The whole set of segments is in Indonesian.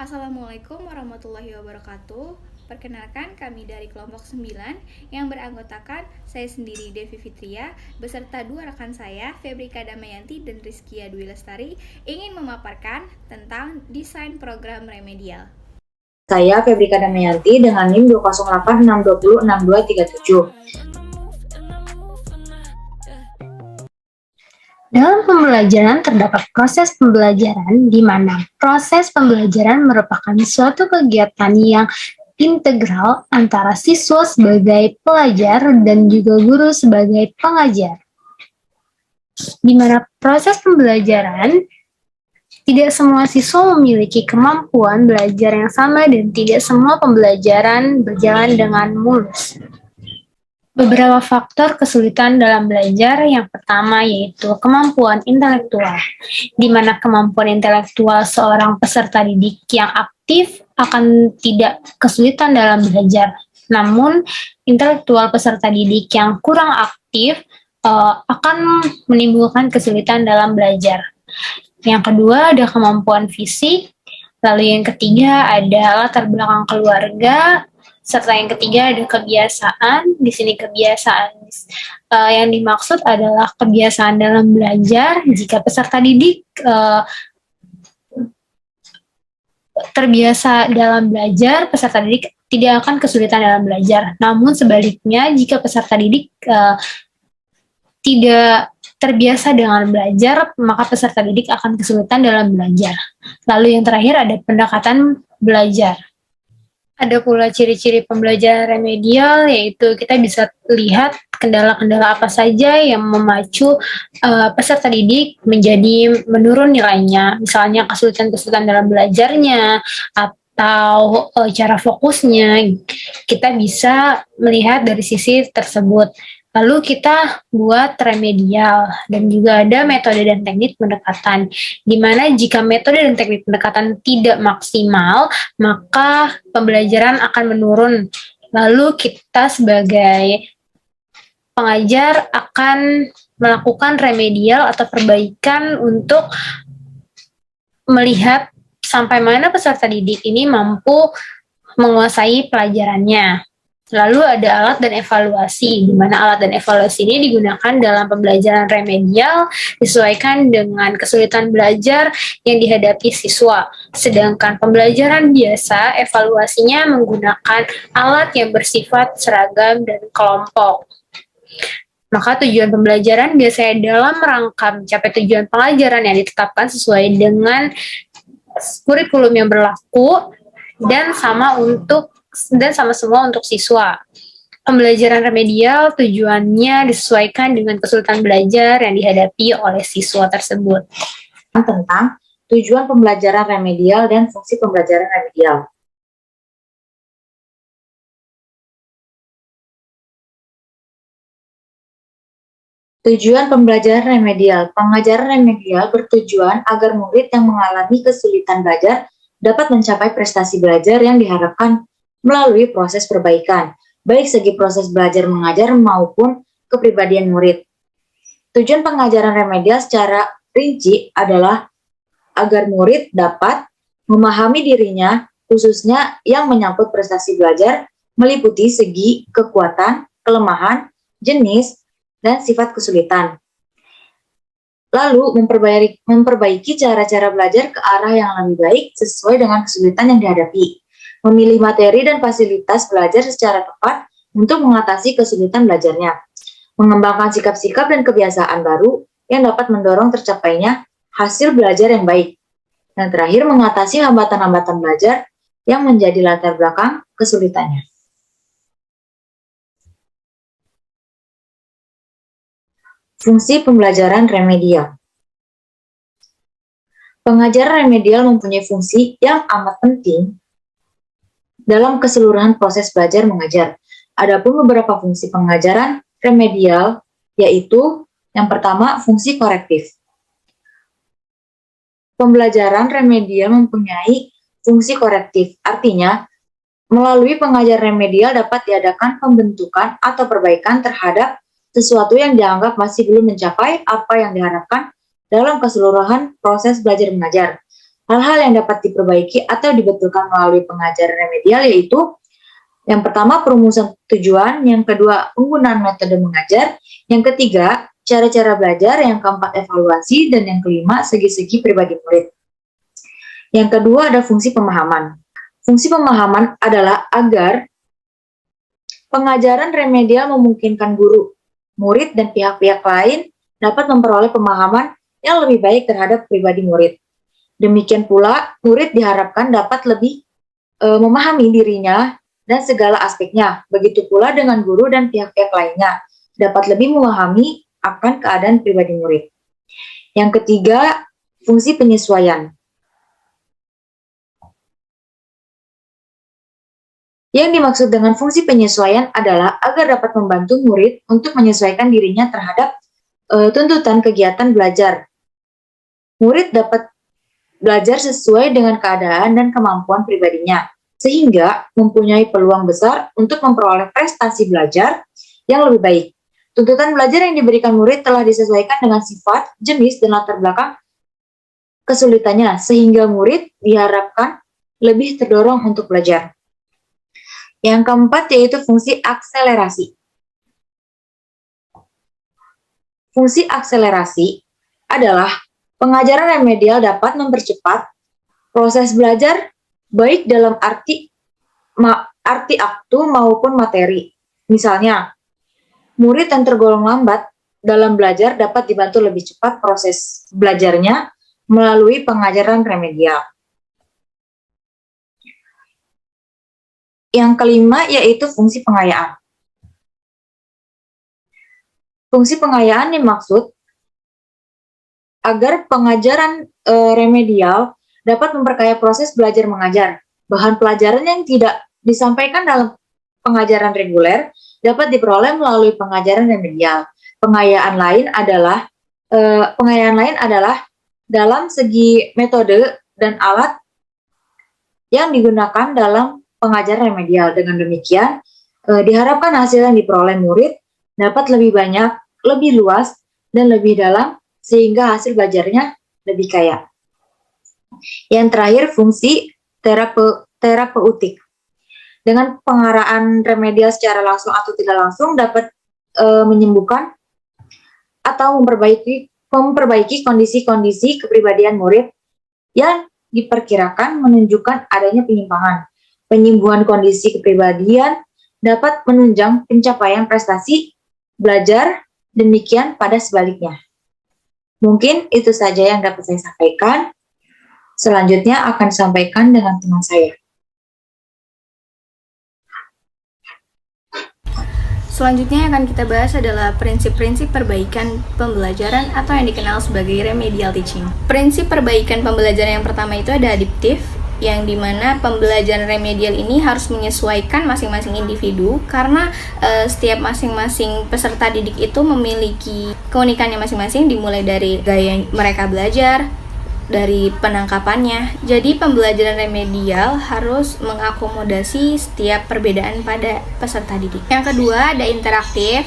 Assalamualaikum warahmatullahi wabarakatuh. Perkenalkan, kami dari kelompok 9 yang beranggotakan saya sendiri Devi Fitria beserta dua rekan saya, Febrika Damayanti dan Rizkia Dwi Lestari, ingin memaparkan tentang desain program remedial. Saya Febrika Damayanti dengan NIM 208620627. Dalam pembelajaran terdapat proses pembelajaran di mana proses pembelajaran merupakan suatu kegiatan yang integral antara siswa sebagai pelajar dan juga guru sebagai pengajar. Di mana proses pembelajaran tidak semua siswa memiliki kemampuan belajar yang sama dan tidak semua pembelajaran berjalan dengan mulus. Beberapa faktor kesulitan dalam belajar yang pertama yaitu kemampuan intelektual, di mana kemampuan intelektual seorang peserta didik yang aktif akan tidak kesulitan dalam belajar. Namun, intelektual peserta didik yang kurang aktif akan menimbulkan kesulitan dalam belajar. Yang kedua ada kemampuan fisik, lalu yang ketiga ada latar belakang keluarga, serta yang ketiga ada kebiasaan. Di sini kebiasaan yang dimaksud adalah kebiasaan dalam belajar. Jika peserta didik terbiasa dalam belajar, peserta didik tidak akan kesulitan dalam belajar. Namun sebaliknya, jika peserta didik tidak terbiasa dengan belajar, maka peserta didik akan kesulitan dalam belajar. Lalu yang terakhir ada pendekatan belajar. Ada pula ciri-ciri pembelajaran remedial, yaitu kita bisa lihat kendala-kendala apa saja yang memacu peserta didik menjadi menurun nilainya. Misalnya kesulitan-kesulitan dalam belajarnya, atau cara fokusnya, kita bisa melihat dari sisi tersebut. Lalu kita buat remedial dan juga ada metode dan teknik pendekatan. Di mana jika metode dan teknik pendekatan tidak maksimal, maka pembelajaran akan menurun. Lalu kita sebagai pengajar akan melakukan remedial atau perbaikan untuk melihat sampai mana peserta didik ini mampu menguasai pelajarannya. Lalu ada alat dan evaluasi, di mana alat dan evaluasi ini digunakan dalam pembelajaran remedial disesuaikan dengan kesulitan belajar yang dihadapi siswa. Sedangkan pembelajaran biasa, evaluasinya menggunakan alat yang bersifat seragam dan kelompok. Maka tujuan pembelajaran biasanya dalam rangka mencapai tujuan pengajaran yang ditetapkan sesuai dengan kurikulum yang berlaku dan sama semua untuk siswa. Pembelajaran remedial tujuannya disesuaikan dengan kesulitan belajar yang dihadapi oleh siswa tersebut. Tentang tujuan pembelajaran remedial dan fungsi pembelajaran remedial. Tujuan pembelajaran remedial. Pengajaran remedial bertujuan agar murid yang mengalami kesulitan belajar dapat mencapai prestasi belajar yang diharapkan melalui proses perbaikan, baik segi proses belajar mengajar maupun kepribadian murid. Tujuan pengajaran remedial secara rinci adalah agar murid dapat memahami dirinya, khususnya yang menyangkut prestasi belajar, meliputi segi kekuatan, kelemahan, jenis, dan sifat kesulitan. Lalu memperbaiki cara-cara belajar ke arah yang lebih baik sesuai dengan kesulitan yang dihadapi. Memilih materi dan fasilitas belajar secara tepat untuk mengatasi kesulitan belajarnya. Mengembangkan sikap-sikap dan kebiasaan baru yang dapat mendorong tercapainya hasil belajar yang baik. Dan terakhir, mengatasi hambatan-hambatan belajar yang menjadi latar belakang kesulitannya. Fungsi pembelajaran remedial. Pengajaran remedial mempunyai fungsi yang amat penting dalam keseluruhan proses belajar mengajar. Adapun beberapa fungsi pengajaran remedial, yaitu yang pertama, fungsi korektif. Pembelajaran remedial mempunyai fungsi korektif, artinya melalui pengajaran remedial dapat diadakan pembentukan atau perbaikan terhadap sesuatu yang dianggap masih belum mencapai apa yang diharapkan dalam keseluruhan proses belajar mengajar. Hal-hal yang dapat diperbaiki atau dibetulkan melalui pengajaran remedial yaitu yang pertama, perumusan tujuan, yang kedua, penggunaan metode mengajar, yang ketiga, cara-cara belajar, yang keempat, evaluasi, dan yang kelima, segi-segi pribadi murid. Yang kedua ada fungsi pemahaman. Fungsi pemahaman adalah agar pengajaran remedial memungkinkan guru, murid, dan pihak-pihak lain dapat memperoleh pemahaman yang lebih baik terhadap pribadi murid. Demikian pula, murid diharapkan dapat lebih memahami dirinya dan segala aspeknya. Begitu pula dengan guru dan pihak-pihak lainnya, dapat lebih memahami akan keadaan pribadi murid. Yang ketiga, fungsi penyesuaian. Yang dimaksud dengan fungsi penyesuaian adalah agar dapat membantu murid untuk menyesuaikan dirinya terhadap tuntutan kegiatan belajar. Murid dapat belajar sesuai dengan keadaan dan kemampuan pribadinya, sehingga mempunyai peluang besar untuk memperoleh prestasi belajar yang lebih baik. Tuntutan belajar yang diberikan murid telah disesuaikan dengan sifat, jenis, dan latar belakang kesulitannya, sehingga murid diharapkan lebih terdorong untuk belajar. Yang keempat yaitu fungsi akselerasi. Fungsi akselerasi adalah pengajaran remedial dapat mempercepat proses belajar baik dalam arti aktu maupun materi. Misalnya, murid yang tergolong lambat dalam belajar dapat dibantu lebih cepat proses belajarnya melalui pengajaran remedial. Yang kelima yaitu fungsi pengayaan. Fungsi pengayaan dimaksud agar pengajaran remedial dapat memperkaya proses belajar mengajar. Bahan pelajaran yang tidak disampaikan dalam pengajaran reguler dapat diperoleh melalui pengajaran remedial. Pengayaan lain adalah dalam segi metode dan alat yang digunakan dalam pengajaran remedial. Dengan demikian, diharapkan hasil yang diperoleh murid dapat lebih banyak, lebih luas, dan lebih dalam sehingga hasil belajarnya lebih kaya. Yang terakhir, fungsi terapeutik. Dengan pengaraan remedial secara langsung atau tidak langsung dapat menyembuhkan atau memperbaiki kondisi-kondisi kepribadian murid yang diperkirakan menunjukkan adanya penyimpangan. Penyembuhan kondisi kepribadian dapat menunjang pencapaian prestasi belajar, demikian pada sebaliknya. Mungkin itu saja yang dapat saya sampaikan. Selanjutnya akan disampaikan dengan teman saya. Selanjutnya yang akan kita bahas adalah prinsip-prinsip perbaikan pembelajaran atau yang dikenal sebagai remedial teaching. Prinsip perbaikan pembelajaran yang pertama itu ada adaptif, yang dimana pembelajaran remedial ini harus menyesuaikan masing-masing individu karena setiap masing-masing peserta didik itu memiliki keunikannya masing-masing, dimulai dari gaya mereka belajar, dari penangkapannya. Jadi pembelajaran remedial harus mengakomodasi setiap perbedaan pada peserta didik. Yang kedua ada interaktif.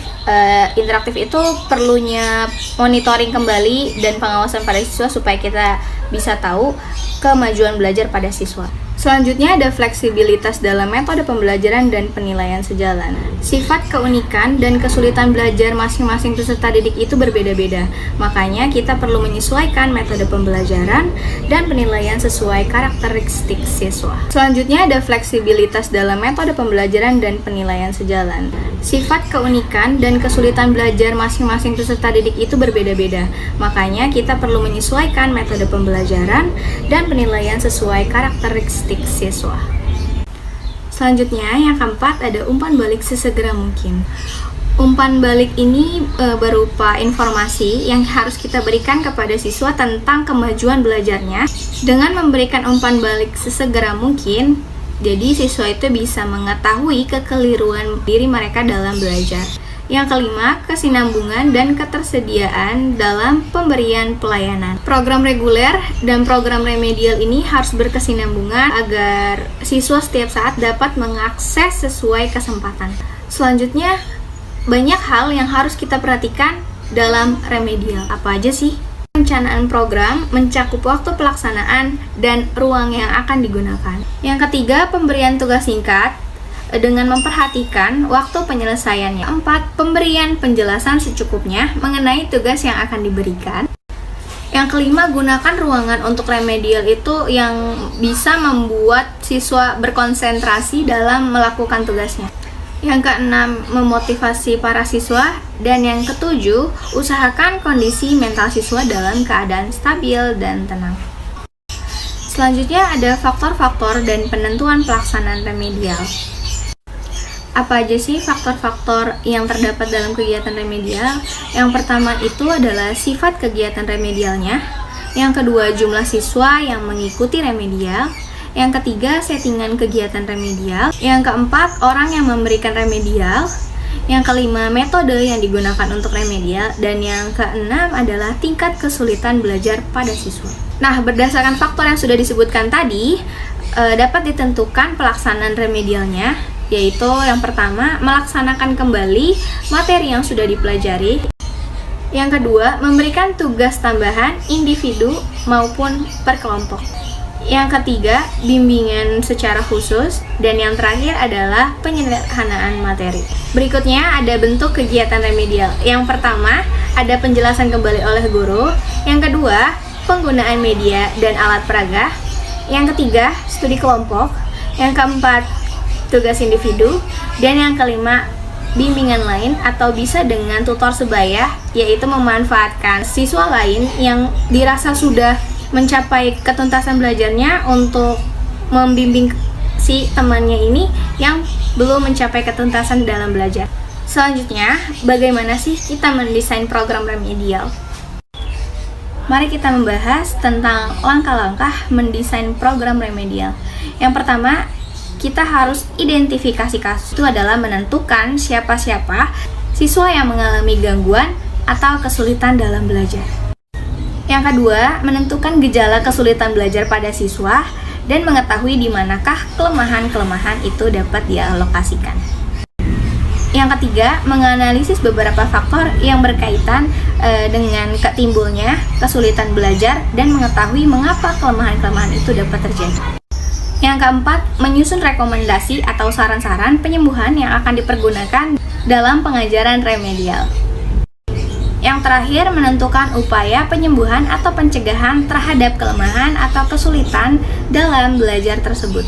Interaktif itu perlunya monitoring kembali dan pengawasan pada siswa supaya kita bisa tahu kemajuan belajar pada siswa. Selanjutnya ada fleksibilitas dalam metode pembelajaran dan penilaian sejalan. Sifat, keunikan, dan kesulitan belajar masing-masing peserta didik itu berbeda-beda. Makanya kita perlu menyesuaikan metode pembelajaran dan penilaian sesuai karakteristik siswa. Selanjutnya ada fleksibilitas dalam metode pembelajaran dan penilaian sejalan. Sifat, keunikan, dan kesulitan belajar masing-masing peserta didik itu berbeda-beda. Makanya kita perlu menyesuaikan metode pembelajaran dan penilaian sesuai karakteristik siswa. Selanjutnya yang keempat ada umpan balik sesegera mungkin. Umpan balik ini berupa informasi yang harus kita berikan kepada siswa tentang kemajuan belajarnya. Dengan memberikan umpan balik sesegera mungkin, jadi siswa itu bisa mengetahui kekeliruan diri mereka dalam belajar. Yang kelima, kesinambungan dan ketersediaan dalam pemberian pelayanan. Program reguler dan program remedial ini harus berkesinambungan agar siswa setiap saat dapat mengakses sesuai kesempatan. Selanjutnya, banyak hal yang harus kita perhatikan dalam remedial. Apa aja sih? Perencanaan program mencakup waktu pelaksanaan dan ruang yang akan digunakan. Yang ketiga, pemberian tugas singkat dengan memperhatikan waktu penyelesaiannya. 4. Pemberian penjelasan secukupnya mengenai tugas yang akan diberikan. Yang kelima, gunakan ruangan untuk remedial itu yang bisa membuat siswa berkonsentrasi dalam melakukan tugasnya. Yang keenam, memotivasi para siswa. Dan yang ketujuh, usahakan kondisi mental siswa dalam keadaan stabil dan tenang. Selanjutnya ada faktor-faktor dan penentuan pelaksanaan remedial. Apa aja sih faktor-faktor yang terdapat dalam kegiatan remedial? Yang pertama itu adalah sifat kegiatan remedialnya. Yang kedua, jumlah siswa yang mengikuti remedial. Yang ketiga, settingan kegiatan remedial. Yang keempat, orang yang memberikan remedial. Yang kelima, metode yang digunakan untuk remedial. Dan yang keenam adalah tingkat kesulitan belajar pada siswa. Nah, berdasarkan faktor yang sudah disebutkan tadi, dapat ditentukan pelaksanaan remedialnya, yaitu yang pertama, melaksanakan kembali materi yang sudah dipelajari. Yang kedua, memberikan tugas tambahan individu maupun per kelompok. Yang ketiga, bimbingan secara khusus. Dan yang terakhir adalah penyederhanaan materi. Berikutnya ada bentuk kegiatan remedial. Yang pertama, ada penjelasan kembali oleh guru. Yang kedua, penggunaan media dan alat peraga. Yang ketiga, studi kelompok. Yang keempat, tugas individu. Dan yang kelima, bimbingan lain atau bisa dengan tutor sebaya, yaitu memanfaatkan siswa lain yang dirasa sudah mencapai ketuntasan belajarnya untuk membimbing si temannya ini yang belum mencapai ketuntasan dalam belajar. Selanjutnya, bagaimana sih kita mendesain program remedial? Mari kita membahas tentang langkah-langkah mendesain program remedial. Yang pertama, kita harus identifikasi kasus. Itu adalah menentukan siapa-siapa siswa yang mengalami gangguan atau kesulitan dalam belajar. Yang kedua, menentukan gejala kesulitan belajar pada siswa dan mengetahui di manakah kelemahan-kelemahan itu dapat dialokasikan. Yang ketiga, menganalisis beberapa faktor yang berkaitan dengan ketimbulnya kesulitan belajar dan mengetahui mengapa kelemahan-kelemahan itu dapat terjadi. Yang keempat, menyusun rekomendasi atau saran-saran penyembuhan yang akan dipergunakan dalam pengajaran remedial. Yang terakhir, menentukan upaya penyembuhan atau pencegahan terhadap kelemahan atau kesulitan dalam belajar tersebut.